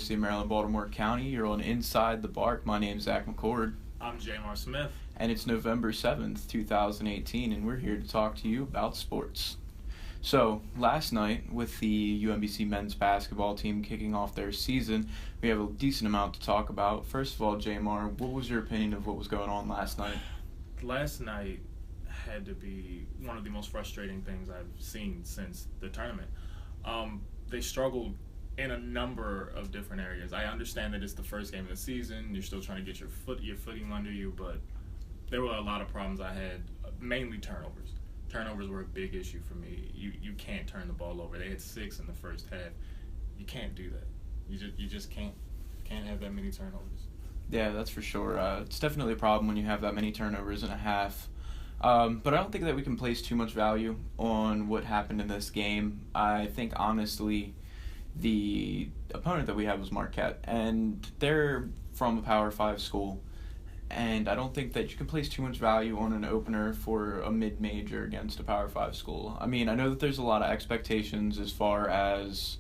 University of Maryland, Baltimore County. You're on Inside the Bark. My name's McCord. I'm JMar Smith. And it's November 7th, 2018, and we're here to talk to you about sports. So, last night, with the UMBC men's basketball team kicking off their season, we have a decent amount to talk about. First of all, JMar, what was your opinion of what was going on last night? Last night had to be one of the most frustrating things I've seen since the tournament. They struggled in a number of different areas. I understand that it's the first game of the season. You're still trying to get your footing under you, but there were a lot of problems I had, mainly turnovers. Turnovers were a big issue for me. You can't turn the ball over. They had 6 in the first half. You can't do that. You just can't have that many turnovers. Yeah, that's for sure. It's definitely a problem when you have that many turnovers in a half. But I don't think that we can place too much value on what happened in this game. I think, honestly, the opponent that we had was Marquette, and they're from a Power 5 school. And I don't think that you can place too much value on an opener for a mid-major against a Power 5 school. I mean, I know that there's a lot of expectations as far as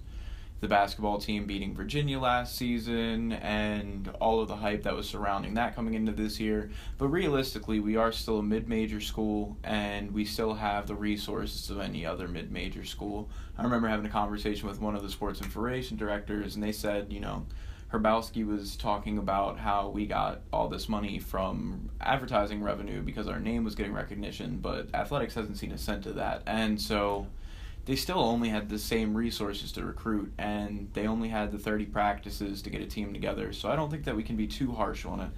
the basketball team beating Virginia last season and all of the hype that was surrounding that coming into this year. But realistically, we are still a mid-major school, and we still have the resources of any other mid-major school. I remember having a conversation with one of the sports information directors, and they said, Herbowski was talking about how we got all this money from advertising revenue because our name was getting recognition, but athletics hasn't seen a cent of that. And so they still only had the same resources to recruit, and they only had the 30 practices to get a team together. So I don't think that we can be too harsh on it.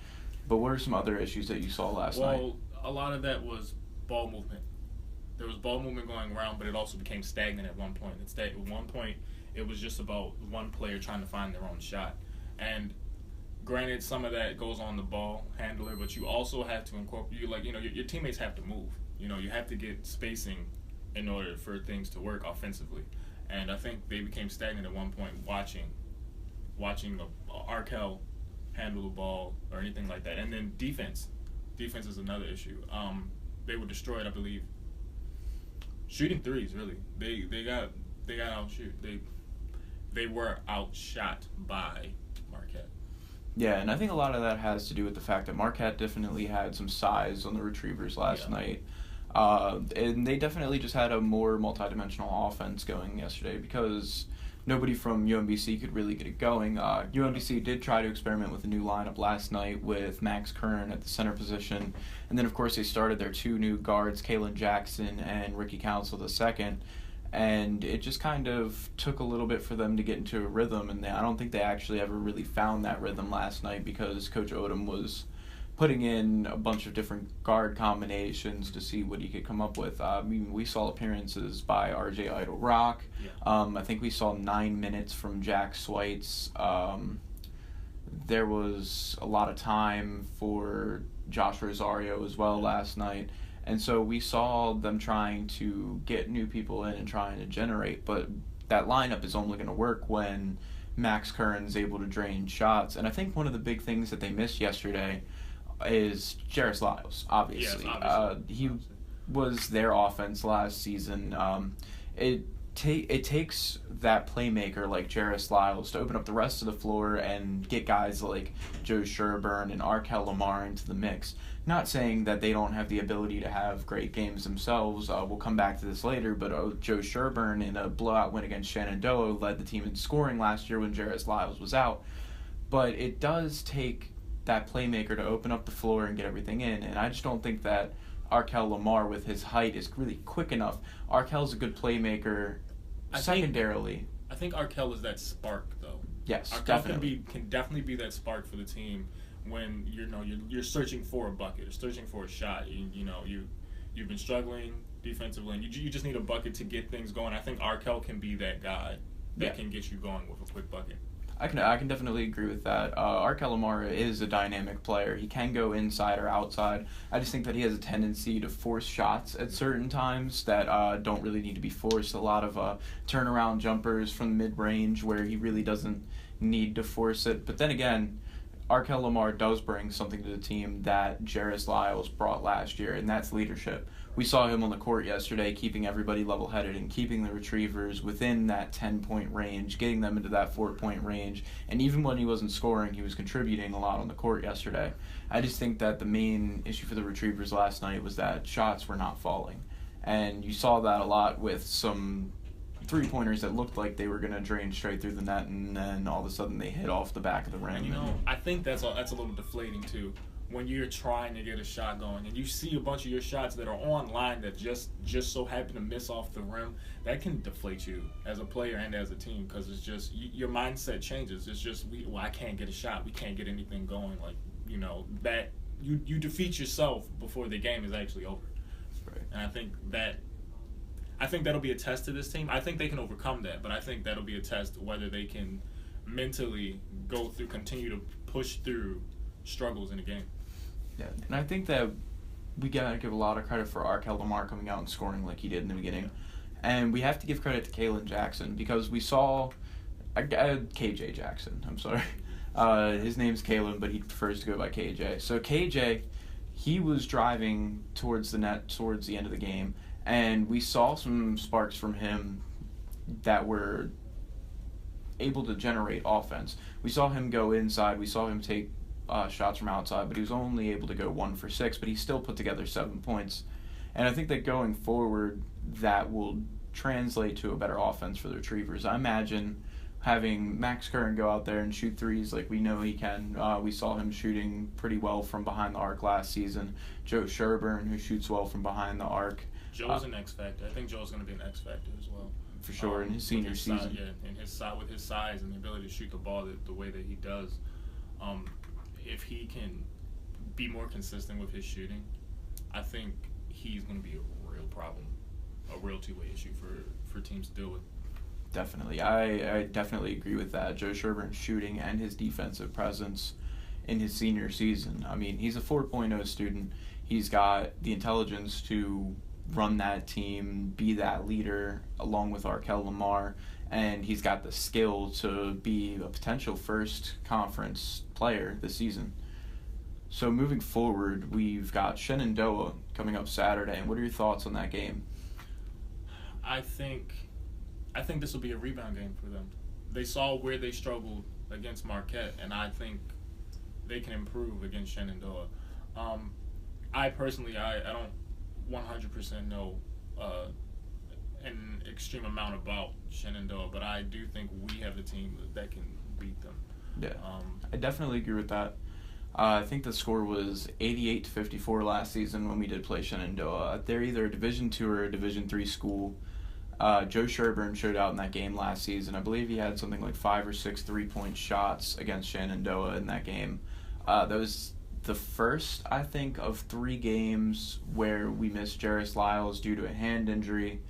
But what are some other issues that you saw last night? Well, a lot of that was ball movement. There was ball movement going around, but it also became stagnant at one point. At one point, it was just about one player trying to find their own shot. And granted, some of that goes on the ball handler, but you also have to incorporate, your teammates have to move. You have to get spacing in order for things to work offensively. And I think they became stagnant at one point watching Rafhael handle the ball or anything like that. And then defense. Defense is another issue. They were destroyed, I believe. Shooting threes, really. They got outshoot. They were outshot by Marquette. Yeah, and I think a lot of that has to do with the fact that Marquette definitely had some size on the retrievers last night. And they definitely just had a more multidimensional offense going yesterday because nobody from UMBC could really get it going. UMBC did try to experiment with a new lineup last night with Max Kern at the center position. And then, of course, they started their 2 new guards, Kalen Jackson and Ricky Council II. And it just kind of took a little bit for them to get into a rhythm. And I don't think they actually ever really found that rhythm last night because Coach Odom was putting in a bunch of different guard combinations to see what he could come up with. We saw appearances by R.J. Idle-Rock. Yeah. I think we saw 9 minutes from Jack Sweitz. There was a lot of time for Josh Rosario as well last night. And so we saw them trying to get new people in and trying to generate, but that lineup is only going to work when Max Kern's able to drain shots. And I think one of the big things that they missed yesterday is Jairus Lyles, obviously. Yes, obviously. He was their offense last season. It takes that playmaker like Jairus Lyles to open up the rest of the floor and get guys like Joe Sherburne and Rafhael Lamar into the mix. Not saying that they don't have the ability to have great games themselves. We'll come back to this later, but Joe Sherburne in a blowout win against Shenandoah led the team in scoring last year when Jairus Lyles was out. But it does take that playmaker to open up the floor and get everything in, and I just don't think that Rafhael Lamar with his height is really quick enough. Rafhael's a good playmaker secondarily. I think Rafhael is that spark, though. Yes, Rafhael definitely. can definitely be that spark for the team when you're searching for a bucket, or searching for a shot. You've been struggling defensively, and you just need a bucket to get things going. I think Rafhael can be that guy that can get you going with a quick bucket. I can definitely agree with that. Rafhael Lamar is a dynamic player. He can go inside or outside. I just think that he has a tendency to force shots at certain times that don't really need to be forced. A lot of turnaround jumpers from mid-range where he really doesn't need to force it. But then again, Arkel Lamar does bring something to the team that Jairus Lyles brought last year, and that's leadership. We saw him on the court yesterday keeping everybody level-headed and keeping the Retrievers within that 10-point range, getting them into that 4-point range. And even when he wasn't scoring, he was contributing a lot on the court yesterday. I just think that the main issue for the Retrievers last night was that shots were not falling. And you saw that a lot with some three-pointers that looked like they were going to drain straight through the net, and then all of a sudden they hit off the back of the rim. And, I think that's a little deflating, too. When you're trying to get a shot going and you see a bunch of your shots that are online that just so happen to miss off the rim, that can deflate you as a player and as a team, because it's just your mindset changes. It's just, I can't get a shot. We can't get anything going. Like, that you defeat yourself before the game is actually over. Right. And I think that'll be a test to this team. I think they can overcome that, but I think that'll be a test whether they can mentally continue to push through struggles in a game. Yeah, and I think that we gotta give a lot of credit for Arkel Lamar coming out and scoring like he did in the beginning. Yeah. And we have to give credit to Kalen Jackson, because we saw KJ Jackson, I'm sorry. His name's Kalen, but he prefers to go by KJ. So KJ, he was driving towards the net towards the end of the game, and we saw some sparks from him that were able to generate offense. We saw him go inside. We saw him take shots from outside, but he was only able to go 1 for 6, but he still put together 7 points. And I think that going forward, that will translate to a better offense for the Retrievers. I imagine having Max Curran go out there and shoot threes like we know he can. We saw him shooting pretty well from behind the arc last season. Joe Sherburne, who shoots well from behind the arc. Joe's an X factor. I think Joe's going to be an X factor as well. For sure, in his senior season. And with his size and the ability to shoot the ball the way that he does. If he can be more consistent with his shooting, I think he's going to be a real problem, a real two-way issue for teams to deal with. Definitely. I definitely agree with that. Joe Sherburne's shooting and his defensive presence in his senior season. I mean, he's a 4.0 student. He's got the intelligence to run that team, be that leader along with Arkel Lamar, and he's got the skill to be a potential first conference player this season. So moving forward, we've got Shenandoah coming up Saturday, and what are your thoughts on that game? I think this will be a rebound game for them. They saw where they struggled against Marquette, and I think they can improve against Shenandoah. I personally, I don't 100% know an extreme amount about Shenandoah, but I do think we have a team that can beat them. Yeah, I definitely agree with that. I think the score was 88-54 last season when we did play Shenandoah. They're either a Division II or a Division III school. Joe Sherburne showed out in that game last season. I believe he had something like 5 or 6 3-point shots against Shenandoah in that game. That was the first, I think, of 3 games where we missed Jairus Lyles due to a hand injury,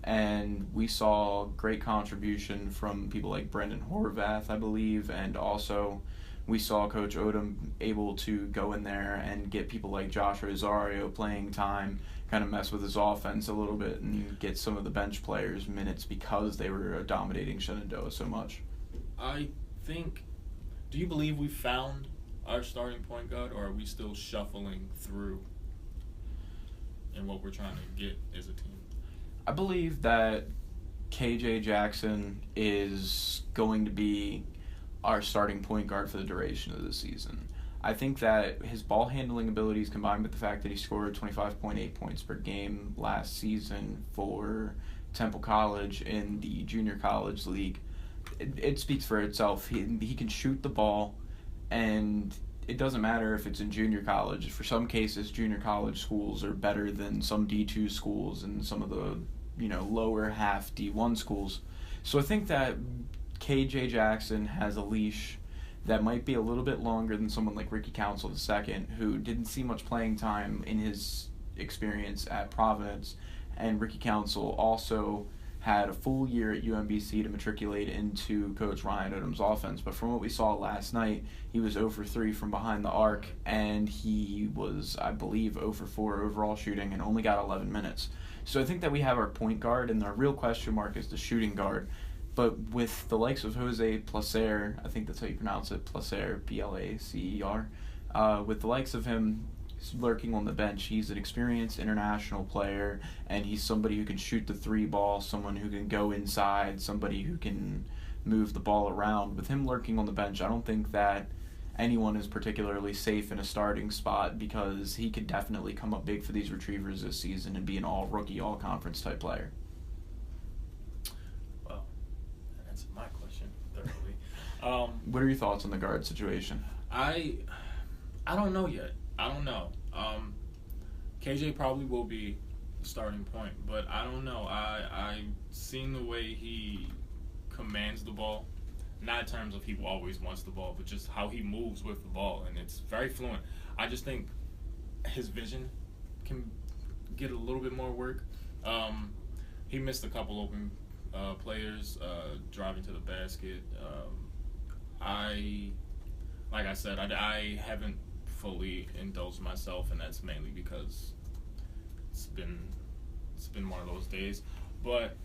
and we saw great contribution from people like Brendan Horvath, I believe, and also we saw Coach Odom able to go in there and get people like Josh Rosario playing time, kind of mess with his offense a little bit and get some of the bench players minutes because they were dominating Shenandoah so much. Do you believe we found our starting point guard, or are we still shuffling through in what we're trying to get as a team? I believe that KJ Jackson is going to be our starting point guard for the duration of the season. I think that his ball handling abilities combined with the fact that he scored 25.8 points per game last season for Temple College in the junior college league, it speaks for itself. He can shoot the ball, and it doesn't matter if it's in junior college. For some cases, junior college schools are better than some D2 schools and some of the lower half D1 schools. So I think that KJ Jackson has a leash that might be a little bit longer than someone like Ricky Council II, who didn't see much playing time in his experience at Providence. And Ricky Council also had a full year at UMBC to matriculate into Coach Ryan Odom's offense. But from what we saw last night, he was 0 for 3 from behind the arc, and he was, I believe, 0 for 4 overall shooting and only got 11 minutes. So I think that we have our point guard, and the real question mark is the shooting guard. But with the likes of Jose Placer, I think that's how you pronounce it, Placer, Placer, with the likes of him lurking on the bench, he's an experienced international player, and he's somebody who can shoot the three ball, someone who can go inside, somebody who can move the ball around. With him lurking on the bench, I don't think that anyone is particularly safe in a starting spot, because he could definitely come up big for these Retrievers this season and be an all-rookie, all-conference type player. Well, that answered my question thoroughly. What are your thoughts on the guard situation? I don't know yet. I don't know. KJ probably will be the starting point, but I don't know. I've seen the way he commands the ball, not in terms of he always wants the ball, but just how he moves with the ball, and it's very fluent. I just think his vision can get a little bit more work. He missed a couple open players driving to the basket. Like I said, I haven't fully indulged myself, and that's mainly because it's been one of those days. But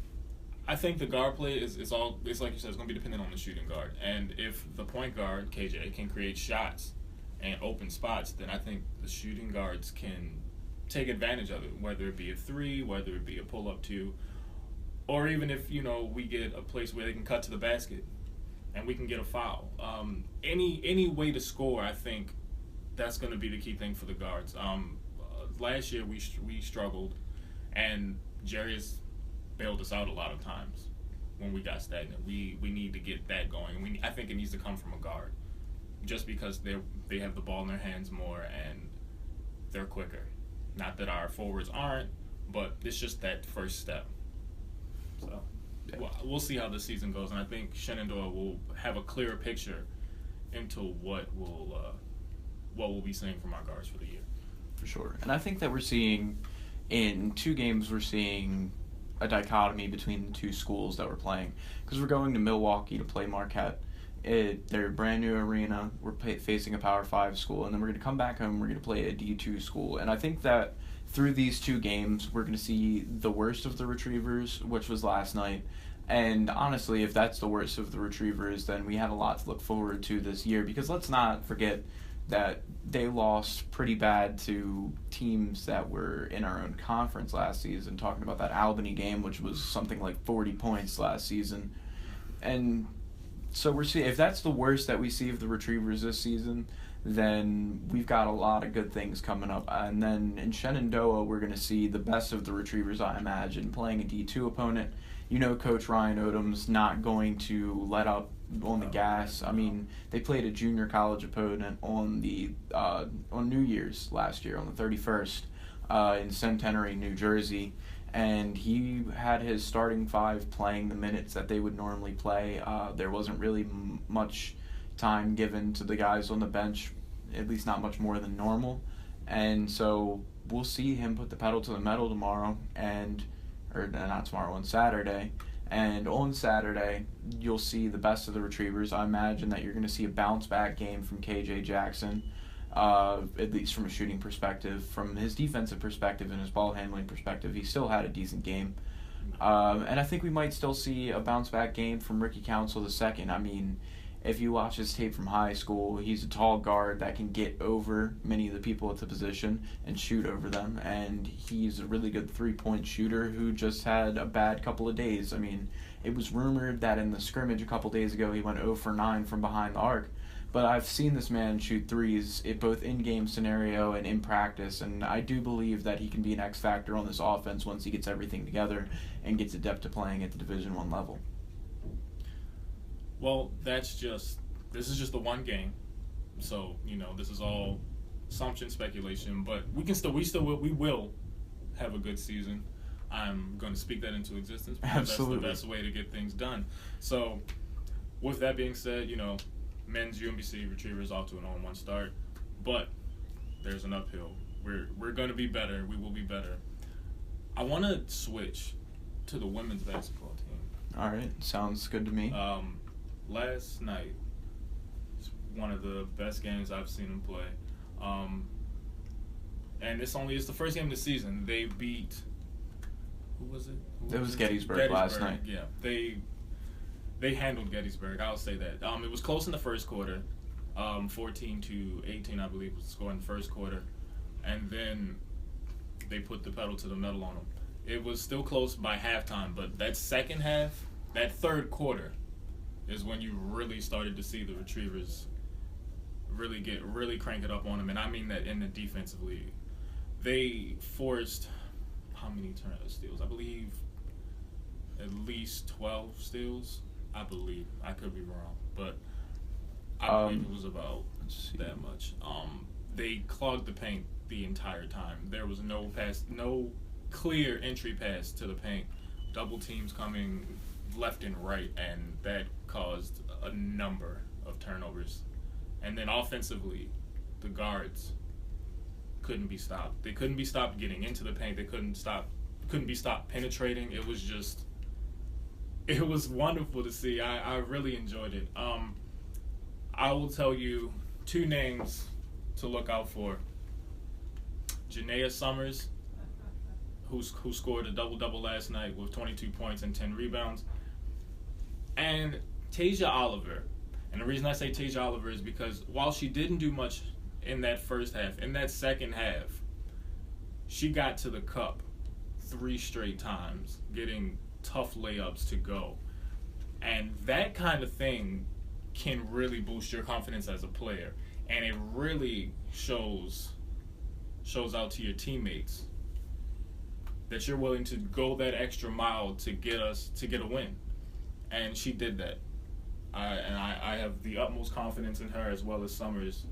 I think the guard play it's like you said, it's going to be dependent on the shooting guard. And if the point guard, KJ, can create shots and open spots, then I think the shooting guards can take advantage of it, whether it be a three, whether it be a pull-up two, or even if, we get a place where they can cut to the basket and we can get a foul. Any way to score, I think that's going to be the key thing for the guards. Last year we struggled, and Jerry has bailed us out a lot of times when we got stagnant. We need to get that going. I think it needs to come from a guard, just because they have the ball in their hands more and they're quicker. Not that our forwards aren't, but it's just that first step. So we'll see how this season goes, and I think Shenandoah will have a clearer picture into what we'll be seeing from our guards for the year. For sure. And I think that we're seeing, in 2 games, we're seeing a dichotomy between the 2 schools that we're playing. Because we're going to Milwaukee to play Marquette. They're a brand new arena. We're facing a Power 5 school. And then we're going to come back home. We're going to play a D2 school. And I think that through these 2 games, we're going to see the worst of the Retrievers, which was last night. And honestly, if that's the worst of the Retrievers, then we have a lot to look forward to this year. Because let's not forget that they lost pretty bad to teams that were in our own conference last season, talking about that Albany game, which was something like 40 points last season. And so we're seeing, if that's the worst that we see of the Retrievers this season, then we've got a lot of good things coming up. And then in Shenandoah, we're going to see the best of the Retrievers, I imagine, playing a D2 opponent. Coach Ryan Odom's not going to let up on the gas. I mean, they played a junior college opponent on New Year's last year, on the 31st, in Centenary, New Jersey, and he had his starting 5 playing the minutes that they would normally play. There wasn't really much time given to the guys on the bench, at least not much more than normal, and so we'll see him put the pedal to the metal tomorrow, on Saturday. And on Saturday, you'll see the best of the Retrievers. I imagine that you're going to see a bounce-back game from KJ Jackson, at least from a shooting perspective. From his defensive perspective and his ball-handling perspective, he still had a decent game. And I think we might still see a bounce-back game from Ricky Council II. I mean, if you watch his tape from high school, he's a tall guard that can get over many of the people at the position and shoot over them. And he's a really good three-point shooter who just had a bad couple of days. I mean, it was rumored that in the scrimmage a couple days ago he went 0 for 9 from behind the arc. But I've seen this man shoot threes, both in-game scenario and in practice, and I do believe that he can be an X factor on this offense once he gets everything together and gets adept to playing at the Division I level. Well, this is just the one game, so this is all assumption, speculation. But we will have a good season. I'm going to speak that into existence because Absolutely. That's the best way to get things done. So, with that being said, men's UMBC Retrievers off to an 0-1 start, but there's an uphill. We're going to be better. We will be better. I want to switch to the women's basketball team. All right, sounds good to me. Last night was one of the best games I've seen them play. And it's the first game of the season. They beat, who was it? It was Gettysburg last night. Yeah. They they handled Gettysburg. I'll say that. It was close in the first quarter, 14-18, I believe, was the score in the first quarter, and then they put the pedal to the metal on them. It was still close by halftime, but that second half, that third quarter, is when you really started to see the Retrievers really crank it up on them, and I mean that in the defensively. They forced how many steals? I believe at least 12 steals. I believe. I could be wrong, but I believe it was about that much. They clogged the paint the entire time. There was no clear entry pass to the paint. Double teams coming left and right, and that caused a number of turnovers. And then offensively, the guards couldn't be stopped. They couldn't be stopped getting into the paint. They couldn't be stopped penetrating. It was wonderful to see. I really enjoyed it. I will tell you 2 names to look out for. Janaea Summers, who scored a double-double last night with 22 points and 10 rebounds. And Tasia Oliver. And the reason I say Tasia Oliver is because while she didn't do much in that first half, in that second half, she got to the cup 3 straight times, getting tough layups to go. And that kind of thing can really boost your confidence as a player. And it really shows out to your teammates that you're willing to go that extra mile to get a win. And she did that. I have the utmost confidence in her as well as Summers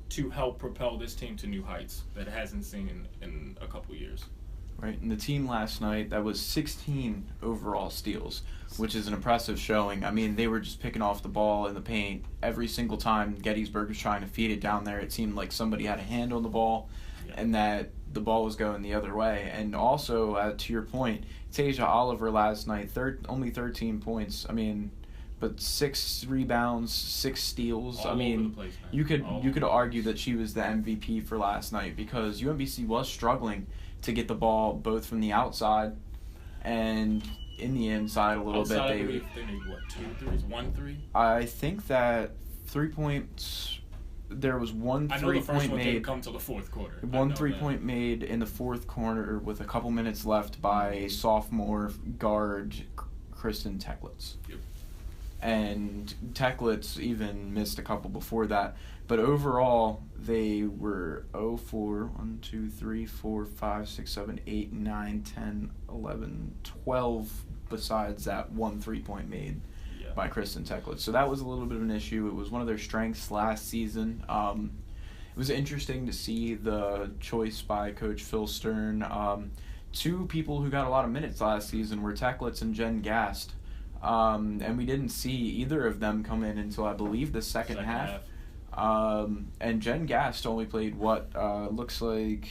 to help propel this team to new heights that it hasn't seen in a couple years. Right, and the team last night, that was 16 overall steals, which is an impressive showing. I mean, they were just picking off the ball in the paint every single time Gettysburg was trying to feed it down there. It seemed like somebody had a hand on the ball, and that the ball was going the other way. And also, to your point, Tasia Oliver last night, only 13 points. I mean, but 6 rebounds, 6 steals. All I mean, over the place, man. you could argue that she was the MVP for last night because UMBC was struggling to get the ball both from the outside and in the inside a little bit. I believe they made, 2 threes? 1 3? I think that 3 points. There was one 3-point made. I know the first one didn't come till the fourth quarter. One 3-point made in the fourth quarter with a couple minutes left by sophomore guard Kristen Techlitz. Yep. And Techlitz even missed a couple before that. But overall, they were 0 for 1, 2, 3, 4, 5, 6, 7, 8, 9, 10, 11, 12 besides that one 3-point made by Kristen Techlitz. So that was a little bit of an issue. It was one of their strengths last season. It was interesting to see the choice by Coach Phil Stern. 2 people who got a lot of minutes last season were Techlitz and Jen Gast. And we didn't see either of them come in until I believe the second half. And Jen Gast only played looks like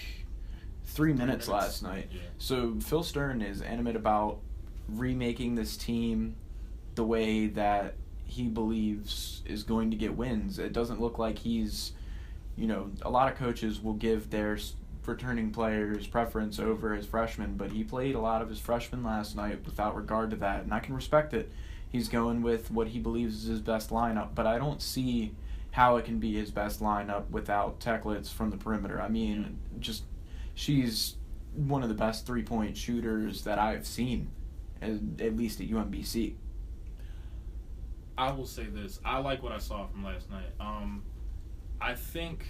3 minutes last night. Yeah. So Phil Stern is animate about remaking this team the way that he believes is going to get wins. It doesn't look like he's, a lot of coaches will give their returning players preference over his freshmen, but he played a lot of his freshmen last night without regard to that, and I can respect it. He's going with what he believes is his best lineup, but I don't see how it can be his best lineup without Techlitz from the perimeter. I mean, she's one of the best 3-point shooters that I've seen, at least at UMBC. I will say this. I like what I saw from last night. I think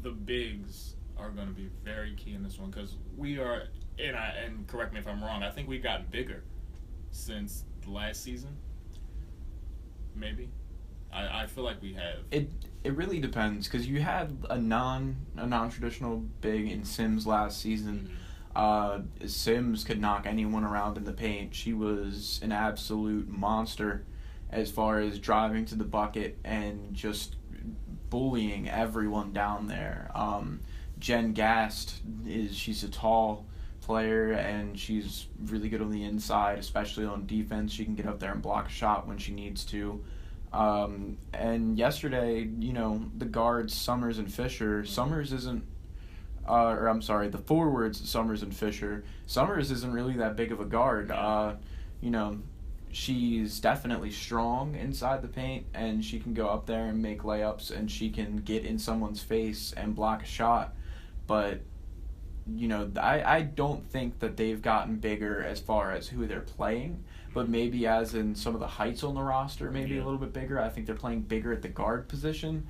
the bigs are going to be very key in this one because we are, and correct me if I'm wrong, I think we've gotten bigger since last season. Maybe. I feel like we have. It really depends because you had a non-traditional big in Sims last season. Sims could knock anyone around in the paint. She was an absolute monster as far as driving to the bucket and just bullying everyone down there. Jen Gast she's a tall player and she's really good on the inside, especially on defense. She can get up there and block a shot when she needs to. And yesterday, the guards Summers and Fisher. The forwards Summers and Fisher. Summers isn't really that big of a guard. she's definitely strong inside the paint, and she can go up there and make layups, and she can get in someone's face and block a shot. But, I don't think that they've gotten bigger as far as who they're playing, but maybe as in some of the heights on the roster, maybe a little bit bigger. I think they're playing bigger at the guard position,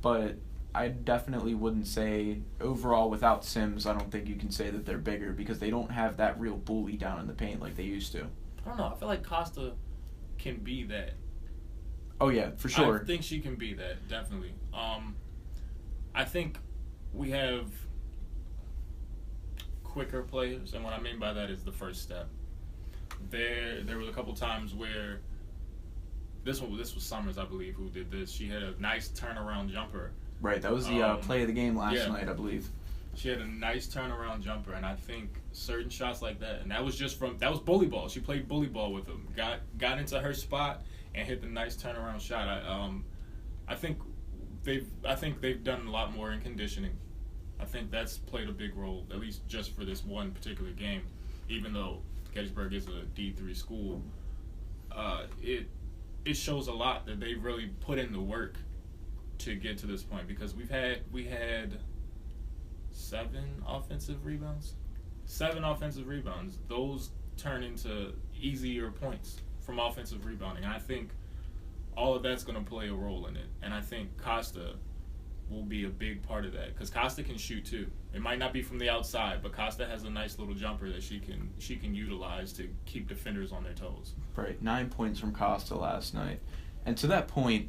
but I definitely wouldn't say overall without Sims, I don't think you can say that they're bigger because they don't have that real bully down in the paint like they used to. I don't know. I feel like Costa can be that. Oh, yeah, for sure. I think she can be that, definitely. I think we have quicker players, and what I mean by that is the first step. There was a couple times where this was Summers, I believe, who did this. She had a nice turnaround jumper. Right, that was the play of the game last night, I believe. She had a nice turnaround jumper, and I think certain shots like that, and that was bully ball. She played bully ball with them, got into her spot, and hit the nice turnaround shot. I think they've done a lot more in conditioning. I think that's played a big role, at least just for this one particular game. Even though Gettysburg is a D3 school, it shows a lot that they've really put in the work to get to this point, because we had 7 offensive rebounds. Those turn into easier points from offensive rebounding. And I think all of that's going to play a role in it. And I think Costa will be a big part of that, because Costa can shoot too. It might not be from the outside, but Costa has a nice little jumper that she can utilize to keep defenders on their toes. Right, 9 points from Costa last night. And to that point,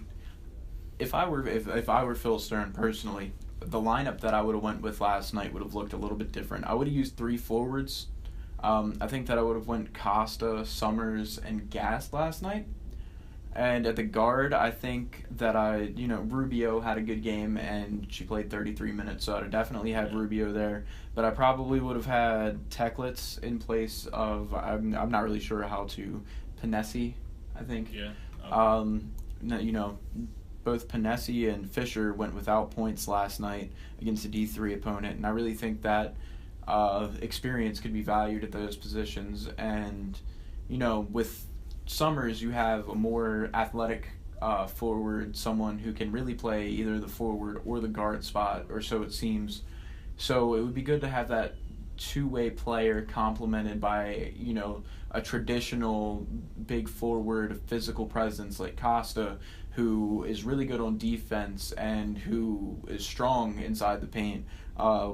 if I were Phil Stern personally, the lineup that I would have went with last night would have looked a little bit different. I would have used 3 forwards. I think that I would have went Costa, Summers, and Gast last night. And at the guard, I think that Rubio had a good game, and she played 33 minutes, so I'd definitely have Rubio there. But I probably would have had Tecklitz in place of, I'm not really sure how to, Panesi, I think. Yeah. Both Panesi and Fisher went without points last night against a D3 opponent, and I really think that experience could be valued at those positions. And, with Summers, you have a more athletic forward, someone who can really play either the forward or the guard spot, or so it seems. So it would be good to have that two-way player complemented by, a traditional big forward physical presence like Costa, who is really good on defense and who is strong inside the paint.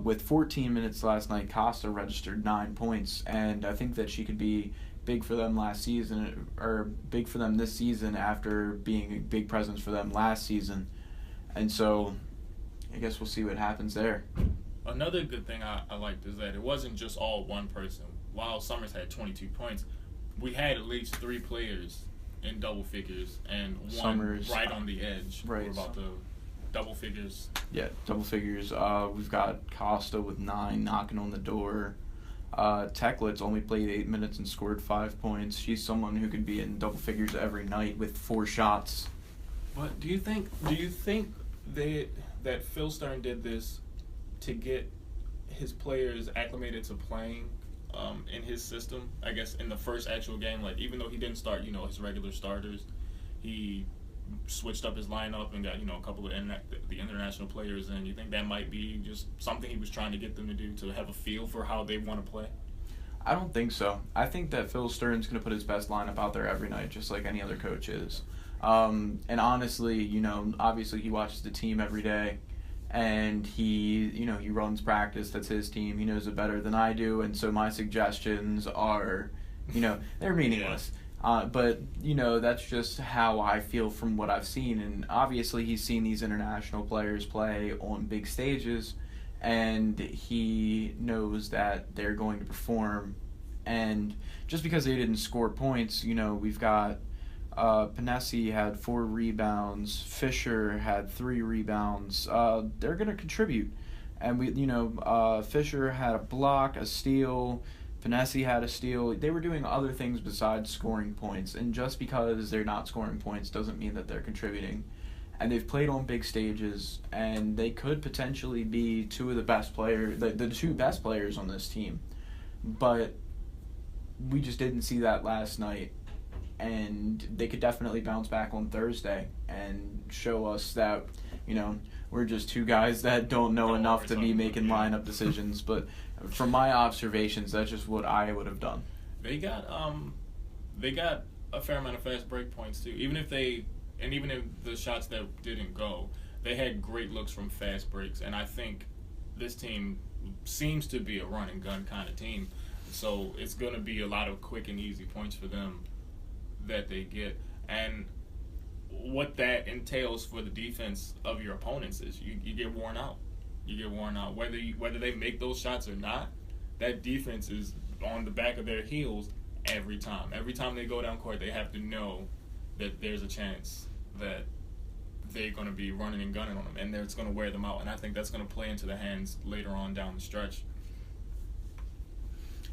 With 14 minutes last night, Costa registered 9 points, and I think that she could be big for them last season, or big for them this season after being a big presence for them last season. And so I guess we'll see what happens there. Another good thing I liked is that it wasn't just all one person. While Summers had 22 points, we had at least 3 players in double figures, and one Summers, right on the edge. Right. We're about the double figures. Yeah, double figures. We've got Costa with 9 knocking on the door. Tecklitz only played 8 minutes and scored 5 points. She's someone who could be in double figures every night with 4 shots. But do you think that Phil Stern did this to get his players acclimated to playing in his system? I guess in the first actual game, like, even though he didn't start, his regular starters, he switched up his lineup and got, a couple of the international players in. You think that might be just something he was trying to get them to do, to have a feel for how they want to play? I don't think so. I think that Phil Stern's going to put his best lineup out there every night, just like any other coach is. And honestly, obviously he watches the team every day, and he runs practice. That's his team. He knows it better than I do, and so my suggestions are, they're meaningless. Yeah. But that's just how I feel from what I've seen. And obviously he's seen these international players play on big stages, and he knows that they're going to perform. And just because they didn't score points, we've got Panesi had 4 rebounds, Fisher had 3 rebounds. They're going to contribute. And Fisher had a block, a steal, Panesi had a steal. They were doing other things besides scoring points, and just because they're not scoring points doesn't mean that they're contributing. And they've played on big stages, and they could potentially be 2 of the best players, the 2 best players on this team. But we just didn't see that last night. and they could definitely bounce back on Thursday and show us that, we're just two guys that don't know enough to be making lineup decisions. But from my observations, that's just what I would have done. They got a fair amount of fast break points too. Even if the shots that didn't go, they had great looks from fast breaks. And I think this team seems to be a run and gun kind of team. So it's going to be a lot of quick and easy points for them that they get. And what that entails for the defense of your opponents is you get worn out. You get worn out. Whether they make those shots or not, that defense is on the back of their heels every time. Every time they go down court, they have to know that there's a chance that they're going to be running and gunning on them, and it's going to wear them out. And I think that's going to play into the hands later on down the stretch.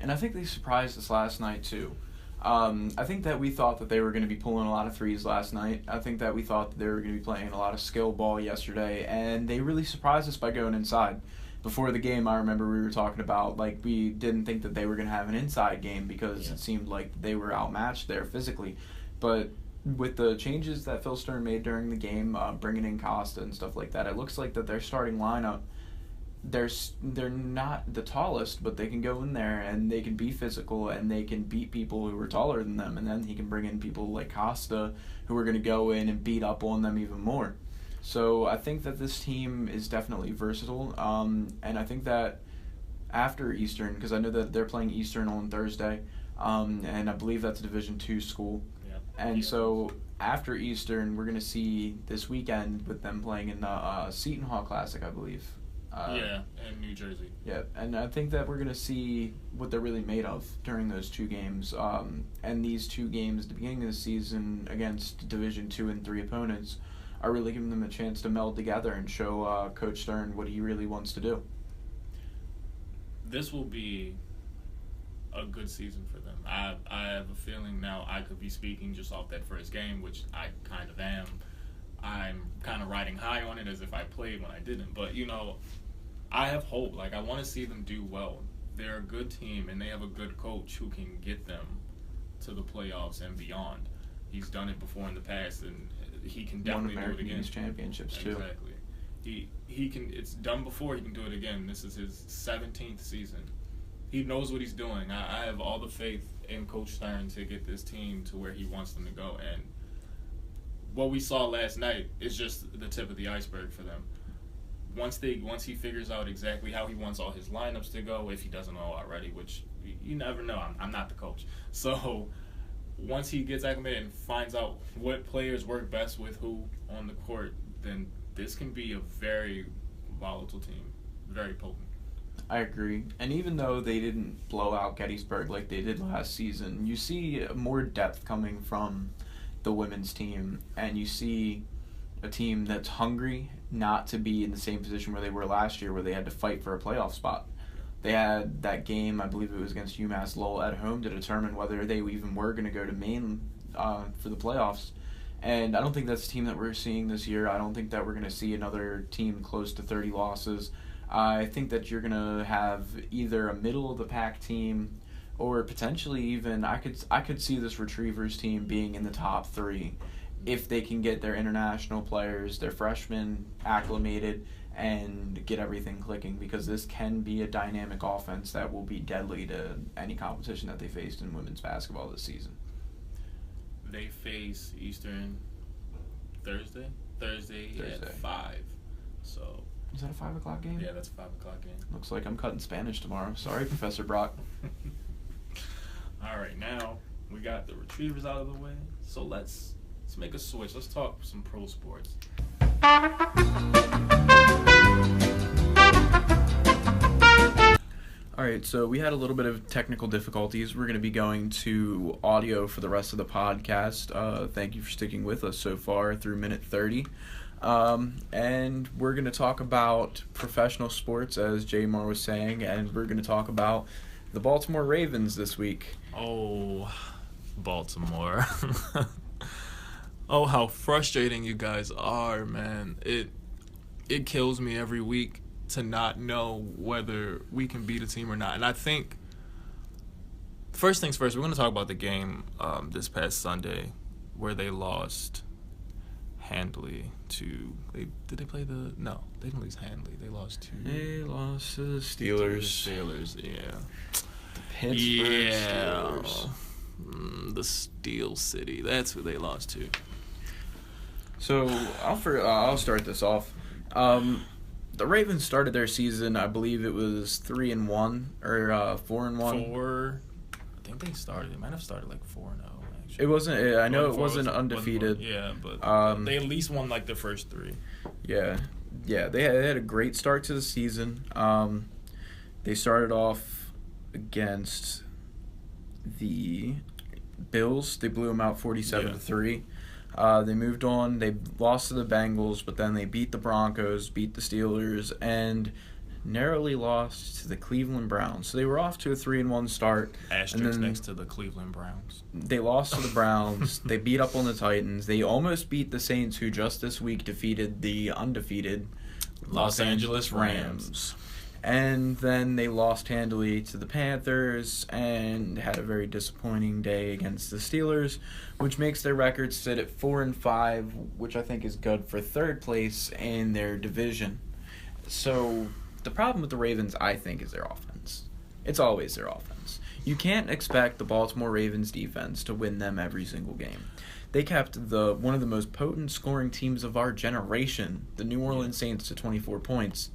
And I think they surprised us last night, too. I think that we thought that they were going to be pulling a lot of threes last night. I think that we thought that they were going to be playing a lot of skill ball yesterday, and they really surprised us by going inside. Before the game, I remember we were talking about, we didn't think that they were going to have an inside game because it seemed like they were outmatched there physically. But with the changes that Phil Stern made during the game, bringing in Costa and stuff like that, it looks like that their starting lineup, they're not the tallest, but they can go in there and they can be physical and they can beat people who are taller than them. And then he can bring in people like Costa who are going to go in and beat up on them even more. So I think that this team is definitely versatile. And I think that after Eastern, because I know that they're playing Eastern on Thursday, and I believe that's a Division II school. And so after Eastern, we're going to see this weekend with them playing in the Seton Hall Classic, I believe. In New Jersey. Yeah, and I think that we're going to see what they're really made of during those two games. And these two games at the beginning of the season against Division II and III opponents are really giving them a chance to meld together and show Coach Stern what he really wants to do. This will be a good season for them. I have a feeling now I could be speaking just off that first game, which I kind of am. I'm kind of riding high on it as if I played when I didn't. But, I have hope. I want to see them do well. They're a good team, and they have a good coach who can get them to the playoffs and beyond. He's done it before in the past, and he can definitely do it again. Won championships, too. Exactly. He can. It's done before. He can do it again. This is his 17th season. He knows what he's doing. I have all the faith in Coach Stern to get this team to where he wants them to go. And what we saw last night is just the tip of the iceberg for them. Once he figures out exactly how he wants all his lineups to go, if he doesn't know already, which you never know. I'm not the coach. So once he gets acclimated and finds out what players work best with who on the court, then this can be a very volatile team, very potent. I agree. And even though they didn't blow out Gettysburg like they did last season, you see more depth coming from the women's team, and you see a team that's hungry not to be in the same position where they were last year, where they had to fight for a playoff spot. They had that game, I believe it was against UMass Lowell at home, to determine whether they even were going to go to Maine for the playoffs. And I don't think that's the team that we're seeing this year. I don't think that we're going to see another team close to 30 losses. I think that you're going to have either a middle-of-the-pack team or potentially even I could see this Retrievers team being in the top 3 if they can get their international players, their freshmen acclimated, and get everything clicking, because this can be a dynamic offense that will be deadly to any competition that they faced in women's basketball this season. They face Eastern Thursday at 5. So is that a 5 o'clock game? Yeah, that's a 5 o'clock game. Looks like I'm cutting Spanish tomorrow. Sorry, Professor Brock. All right, now we got the Retrievers out of the way. So let's make a switch. Let's talk some pro sports. All right, so we had a little bit of technical difficulties. We're going to be going to audio for the rest of the podcast. Thank you for sticking with us so far through minute 30. And we're going to talk about professional sports, as JMar was saying, and we're going to talk about the Baltimore Ravens this week. Oh, Baltimore. Oh, how frustrating you guys are, man. It kills me every week to not know whether we can beat a team or not. And I think first things first, we're going to talk about the game this past Sunday where they lost handily to... Did they play the... No, they didn't lose handily. They lost to... They lost to the Steelers. Steelers, yeah. The Pittsburgh Steelers. The Steel City. That's who they lost to. So, I'll start this off. The Ravens started their season, I believe it was 3-1 or 4-1. I think they might have started like 4-0. It wasn't. I know it wasn't undefeated. But they at least won like the first 3. Yeah. They had a great start to the season. They started off against the Bills. They blew them out 47-3. They moved on. They lost to the Bengals, but then they beat the Broncos, beat the Steelers, and narrowly lost to the Cleveland Browns. So they were off to a 3-1 start. Asterisk next to the Cleveland Browns. They lost to the Browns. They beat up on the Titans. They almost beat the Saints, who just this week defeated the undefeated Los Angeles Rams. And then they lost handily to the Panthers and had a very disappointing day against the Steelers, which makes their record sit at 4-5, which I think is good for third place in their division. So the problem with the Ravens, I think, is their offense. It's always their offense. You can't expect the Baltimore Ravens defense to win them every single game. They kept one of the most potent scoring teams of our generation, the New Orleans Saints, to 24 points,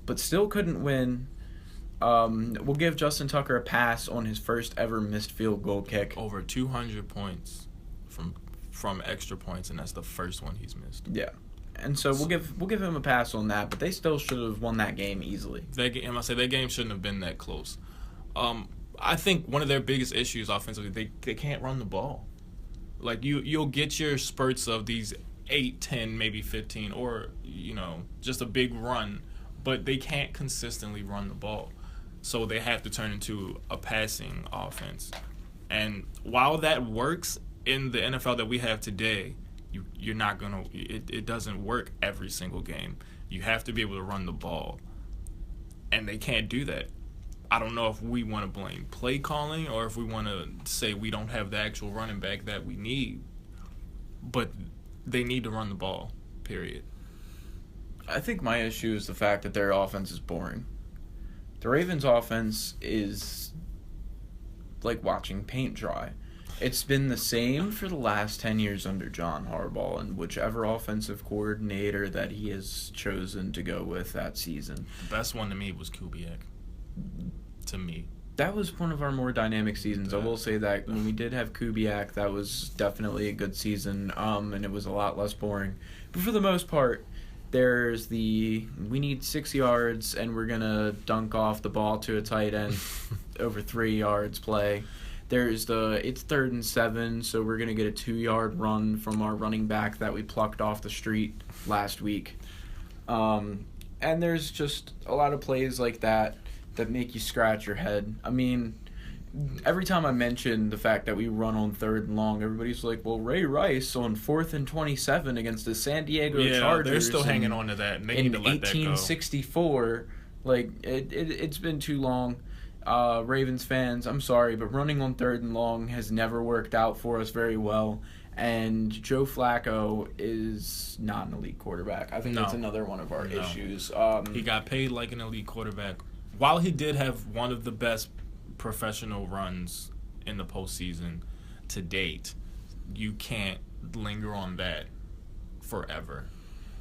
but still couldn't win. We'll give Justin Tucker a pass on his first ever missed field goal kick. Over 200 points from extra points, and that's the first one he's missed. Yeah. And so we'll give him a pass on that, but they still should have won that game easily. That game shouldn't have been that close. I think one of their biggest issues offensively, they can't run the ball. Like you'll get your spurts of these 8, 10, maybe 15, or just a big run, but they can't consistently run the ball. So they have to turn into a passing offense. And while that works in the NFL that we have today, you're not going to – it doesn't work every single game. You have to be able to run the ball. And they can't do that. I don't know if we want to blame play calling or if we want to say we don't have the actual running back that we need. But they need to run the ball, period. I think my issue is the fact that their offense is boring. The Ravens' offense is like watching paint dry. It's been the same for the last 10 years under John Harbaugh and whichever offensive coordinator that he has chosen to go with that season. The best one to me was Kubiak. To me. That was one of our more dynamic seasons. I will say that when we did have Kubiak, that was definitely a good season, and it was a lot less boring. But for the most part, there's we need 6 yards, and we're going to dunk off the ball to a tight end over 3 yards play. There's it's 3rd and 7, so we're going to get a 2-yard run from our running back that we plucked off the street last week. And there's just a lot of plays like that make you scratch your head. I mean, every time I mention the fact that we run on 3rd and long, everybody's like, well, Ray Rice on 4th and 27 against the San Diego Chargers. They're still hanging on to that, and they need to let that go. In 1864, like, it's been too long. Ravens fans, I'm sorry, but running on 3rd and long has never worked out for us very well. And Joe Flacco is not an elite quarterback. I think that's another one of our issues. He got paid like an elite quarterback. While he did have one of the best professional runs in the postseason to date, you can't linger on that forever.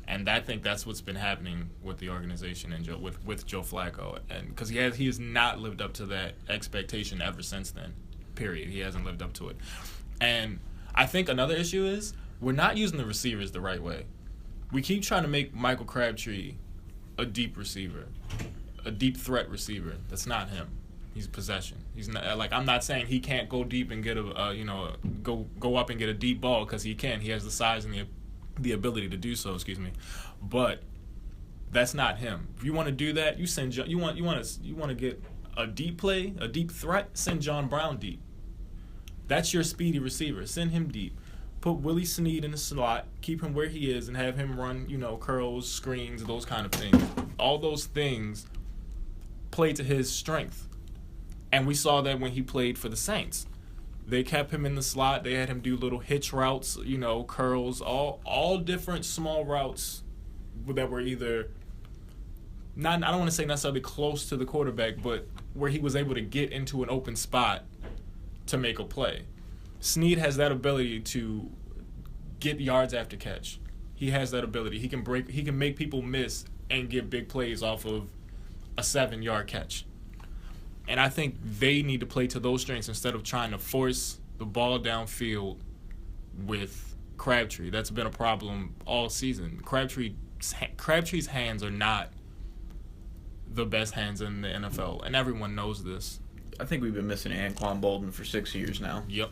And I think that's what's been happening with the organization and with Joe Flacco, and because he has not lived up to that expectation ever since then. Period. He hasn't lived up to it. And I think another issue is we're not using the receivers the right way. We keep trying to make Michael Crabtree a deep receiver, a deep threat receiver. That's not him. He's possession. He's not like, I'm not saying he can't go deep and get go up and get a deep ball, because he can. He has the size and the ability to do so. But that's not him. If you want to do that, you want to get a deep play, a deep threat. Send John Brown deep. That's your speedy receiver. Send him deep. Put Willie Snead in the slot, keep him where he is, and have him run, curls, screens, those kind of things. All those things play to his strength. And we saw that when he played for the Saints. They kept him in the slot. They had him do little hitch routes, curls, all different small routes that were either not, I don't want to say necessarily close to the quarterback, but where he was able to get into an open spot to make a play. Snead has that ability to get yards after catch. He has that ability. He can make people miss and get big plays off of a 7-yard catch. And I think they need to play to those strengths instead of trying to force the ball downfield with Crabtree. That's been a problem all season. Crabtree's hands are not the best hands in the NFL, and everyone knows this. I think we've been missing Anquan Bolden for 6 years now. Yep.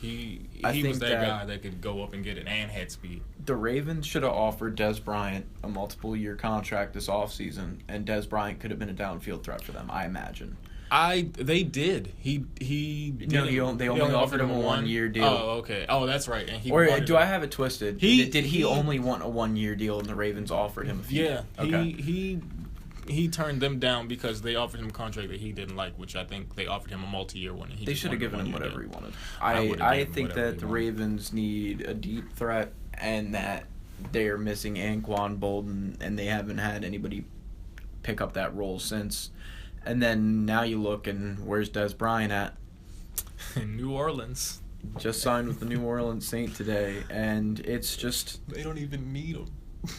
He was that guy that could go up and get it and had speed. The Ravens should have offered Dez Bryant a multiple-year contract this offseason, and Dez Bryant could have been a downfield threat for them, I imagine. They did. They only offered him a 1-year deal. Oh, okay. Oh, that's right. And I have it twisted? Did he only want a 1-year deal and the Ravens offered him a few? Yeah. Okay. He turned them down because they offered him a contract that he didn't like, which I think they offered him a multi-year one. And they should have given him whatever he wanted. I think that the Ravens need a deep threat and that they're missing Anquan Bolden and they haven't had anybody pick up that role since. And then now you look and where's Dez Bryant at? In New Orleans. Just signed with the New Orleans Saints today, and it's just... They don't even need him.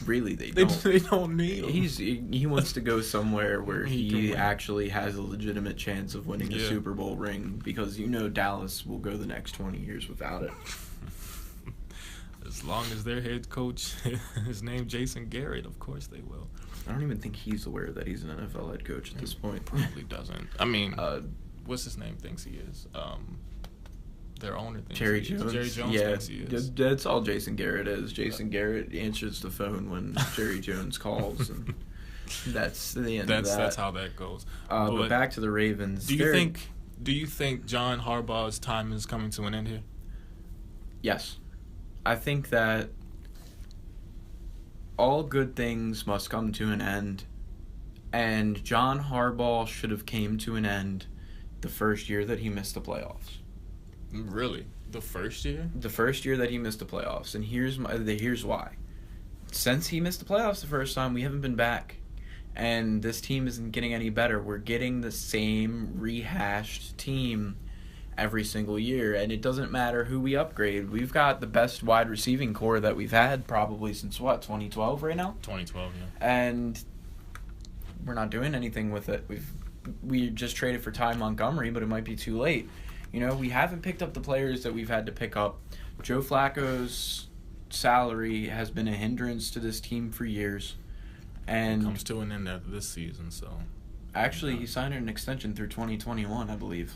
Really, they don't. They don't need him. He wants to go somewhere where he actually has a legitimate chance of winning a Super Bowl ring because Dallas will go the next 20 years without it. As long as their head coach is named Jason Garrett, of course they will. I don't even think he's aware that he's an NFL head coach at this point. Probably doesn't. I mean, what's his name thinks he is? Their owner thinks Jerry Jones. Jerry Jones thinks he is. That's all Jason Garrett is. Jason Garrett answers the phone when Jerry Jones calls, and that's the end of that. That's how that goes. But back to the Ravens. Do you think John Harbaugh's time is coming to an end here? Yes. I think that all good things must come to an end, and John Harbaugh should have came to an end the first year that he missed the playoffs. Really? The first year? The first year that he missed the playoffs, and here's why. Since he missed the playoffs the first time, we haven't been back, and this team isn't getting any better. We're getting the same rehashed team every single year, and it doesn't matter who we upgrade. We've got the best wide receiving core that we've had probably since 2012 right now? 2012, yeah. And we're not doing anything with it. We just traded for Ty Montgomery, but it might be too late. We haven't picked up the players that we've had to pick up. Joe Flacco's salary has been a hindrance to this team for years. And it comes to an end after this season, so. Actually, he signed an extension through 2021, I believe.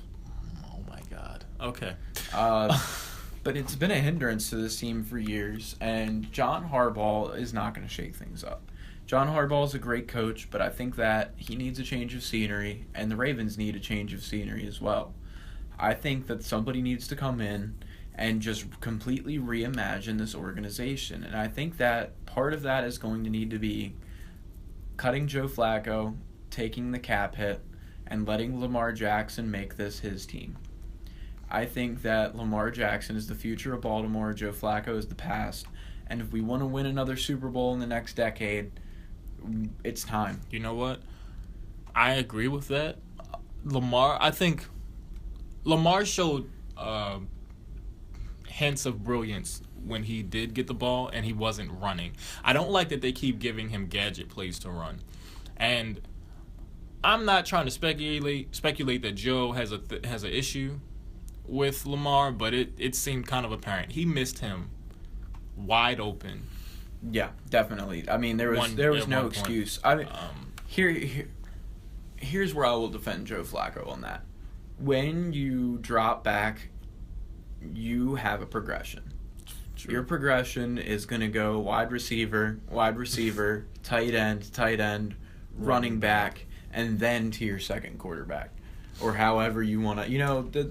God. Okay. But it's been a hindrance to this team for years, and John Harbaugh is not going to shake things up. John Harbaugh is a great coach, but I think that he needs a change of scenery, and the Ravens need a change of scenery as well. I think that somebody needs to come in and just completely reimagine this organization, and I think that part of that is going to need to be cutting Joe Flacco, taking the cap hit, and letting Lamar Jackson make this his team. I think that Lamar Jackson is the future of Baltimore, Joe Flacco is the past, and if we want to win another Super Bowl in the next decade, it's time. You know what? I agree with that. I think Lamar showed hints of brilliance when he did get the ball and he wasn't running. I don't like that they keep giving him gadget plays to run. And I'm not trying to speculate that Joe has an issue with Lamar, but it seemed kind of apparent. He missed him wide open. Yeah, definitely. I mean, there was no excuse. I mean, here's where I will defend Joe Flacco on that. When you drop back, you have a progression. True. Your progression is going to go wide receiver, tight end, running back, and then to your second quarterback, or however you want to.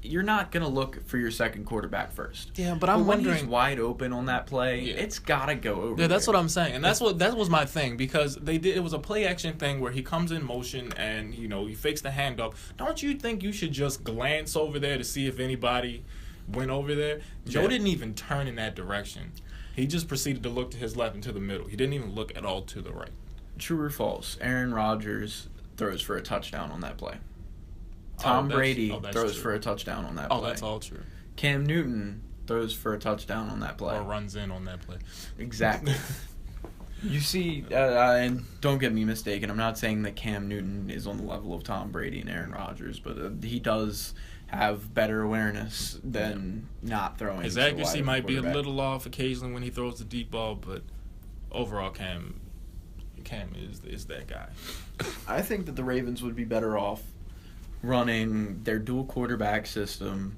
you're not going to look for your second quarterback first. Yeah, but I'm wondering, when he's wide open on that play, it's got to go over. Yeah, that's what I'm saying. And that was my thing, because it was a play action thing where he comes in motion and, he fakes the handoff. Don't you think you should just glance over there to see if anybody went over there? Joe didn't even turn in that direction. He just proceeded to look to his left and to the middle. He didn't even look at all to the right. True or false? Aaron Rodgers throws for a touchdown on that play. Tom Brady throws for a touchdown on that play. Oh, that's all true. Cam Newton throws for a touchdown on that play. Or runs in on that play. Exactly. You see, and don't get me mistaken, I'm not saying that Cam Newton is on the level of Tom Brady and Aaron Rodgers, but he does have better awareness than not throwing. His accuracy might be a little off occasionally when he throws the deep ball, but overall, Cam is that guy. I think that the Ravens would be better off running their dual quarterback system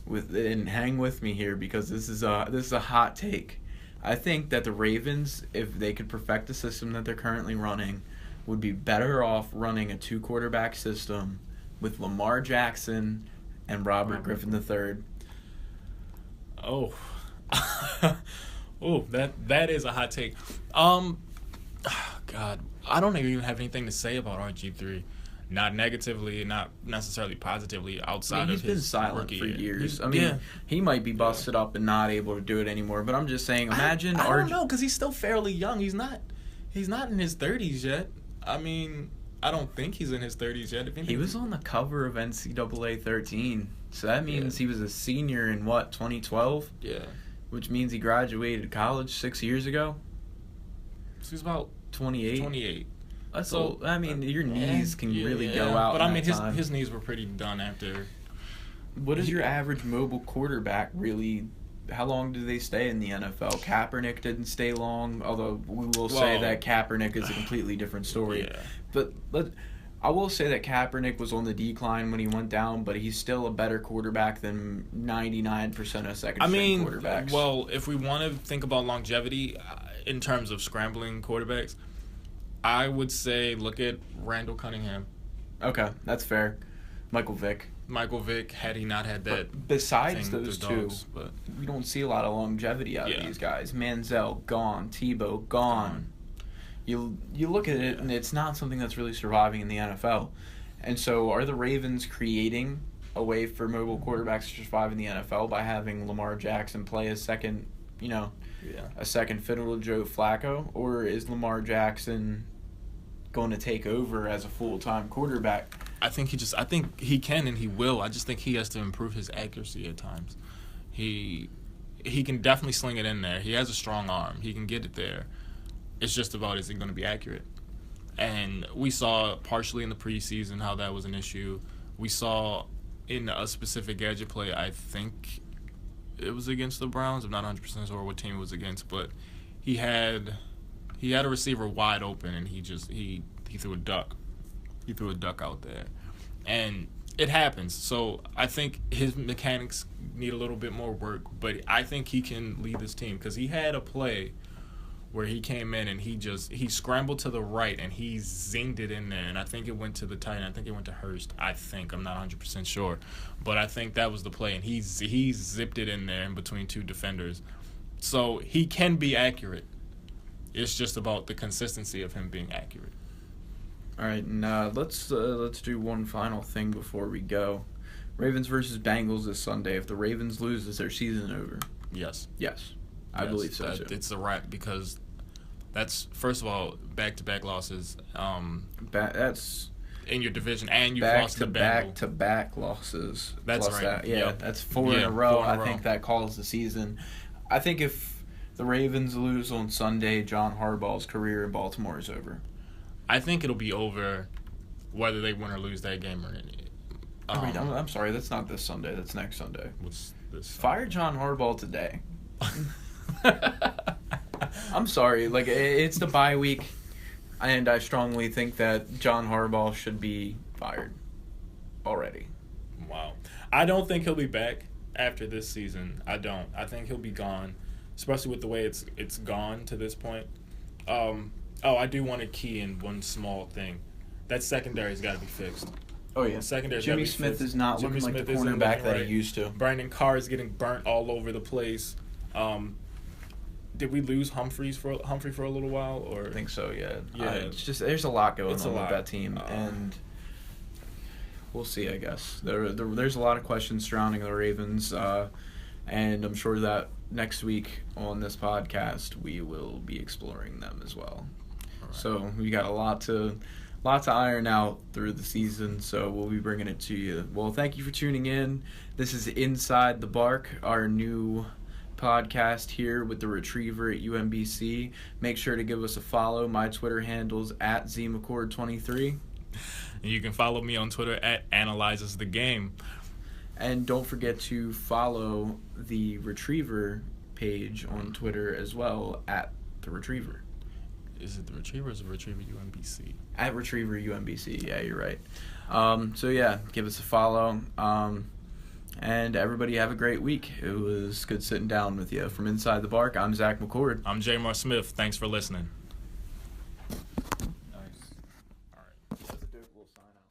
and hang with me here, because this is a hot take. I think that the Ravens, if they could perfect the system that they're currently running, would be better off running a 2-quarterback system with Lamar Jackson and Robert Griffin III. Oh. Oh, that is a hot take. God, I don't even have anything to say about RG3. Not negatively, not necessarily positively, outside of his he's been silent for year. years. He might be busted up and not able to do it anymore, but I'm just saying, imagine I don't know, because he's still fairly young. He's not in his 30s yet. I don't think he's in his 30s yet. He was on the cover of NCAA 13, so that means he was a senior in, 2012? Yeah. Which means he graduated college 6 years ago? So he's about 28. 28. So your knees can really go out. But his knees were pretty done after. What is your average mobile quarterback really? How long do they stay in the NFL? Kaepernick didn't stay long, although we will say that Kaepernick is a completely different story. Yeah. But I will say that Kaepernick was on the decline when he went down, but he's still a better quarterback than 99% of second-string quarterbacks. Well, if we want to think about longevity in terms of scrambling quarterbacks, I would say look at Randall Cunningham. Okay, that's fair. Michael Vick, had he not had that. But besides those two, but we don't see a lot of longevity out of these guys. Manziel, gone. Tebow, gone. You look at it, and it's not something that's really surviving in the NFL. And so are the Ravens creating a way for mobile quarterbacks to survive in the NFL by having Lamar Jackson play a second, a second fiddle to Joe Flacco? Or is Lamar Jackson going to take over as a full-time quarterback? I think he can and he will. I just think he has to improve his accuracy at times. He can definitely sling it in there. He has a strong arm. He can get it there. It's just about, is he going to be accurate? And we saw partially in the preseason how that was an issue. We saw in a specific gadget play, I think it was against the Browns. I'm not 100% sure what team it was against, but he had a receiver wide open, and he threw a duck. He threw a duck out there. And it happens. So I think his mechanics need a little bit more work, but I think he can lead this team, because he had a play where he came in and he scrambled to the right and he zinged it in there, and I think it went to the tight end. I think it went to Hurst. I'm not 100% sure, but I think that was the play, and he zipped it in there in between two defenders. So he can be accurate. It's just about the consistency of him being accurate. All right, and let's do one final thing before we go. Ravens versus Bengals this Sunday. If the Ravens lose, is their season over? Yes. I believe so, too. It's a wrap, because that's, first of all, back-to-back losses. That's in your division, and you've lost to Bengals. Back-to-back losses. That's right. That's 4 in a row. I think that calls the season. I think if the Ravens lose on Sunday, John Harbaugh's career in Baltimore is over. I think it'll be over whether they win or lose that game or not. I'm sorry, that's not this Sunday. That's next Sunday. What's this Sunday? Fire John Harbaugh today. I'm sorry. It's the bye week, and I strongly think that John Harbaugh should be fired already. Wow. I don't think he'll be back after this season. I don't. I think he'll be gone, especially with the way it's gone to this point. I do want to key in one small thing. That secondary's got to be fixed. Oh, yeah. Secondary. Jimmy Smith is not looking like the cornerback that he used to. Brandon Carr is getting burnt all over the place. Did we lose Humphrey for a little while? Or I think so, yeah. Yeah. It's just there's a lot going on with that team, and we'll see, I guess. There's a lot of questions surrounding the Ravens, and I'm sure that next week on this podcast we will be exploring them as well. Right. So we got a lot to iron out through the season, so we'll be bringing it to you. Well, thank you for tuning in. This is Inside the Bark, our new podcast here with the Retriever at UMBC. Make sure to give us a follow. My Twitter handle's at McCord23. And you can follow me on Twitter at AnalyzesTheGame. And don't forget to follow the Retriever page on Twitter as well, at the Retriever. Is it the Retriever or is it Retriever UMBC? At Retriever UMBC, yeah, you're right. So yeah, give us a follow. And everybody have a great week. It was good sitting down with you. From Inside the Bark, I'm Zach McCord. I'm JMar Smith. Thanks for listening. Nice. All right. That's a dope little sign out.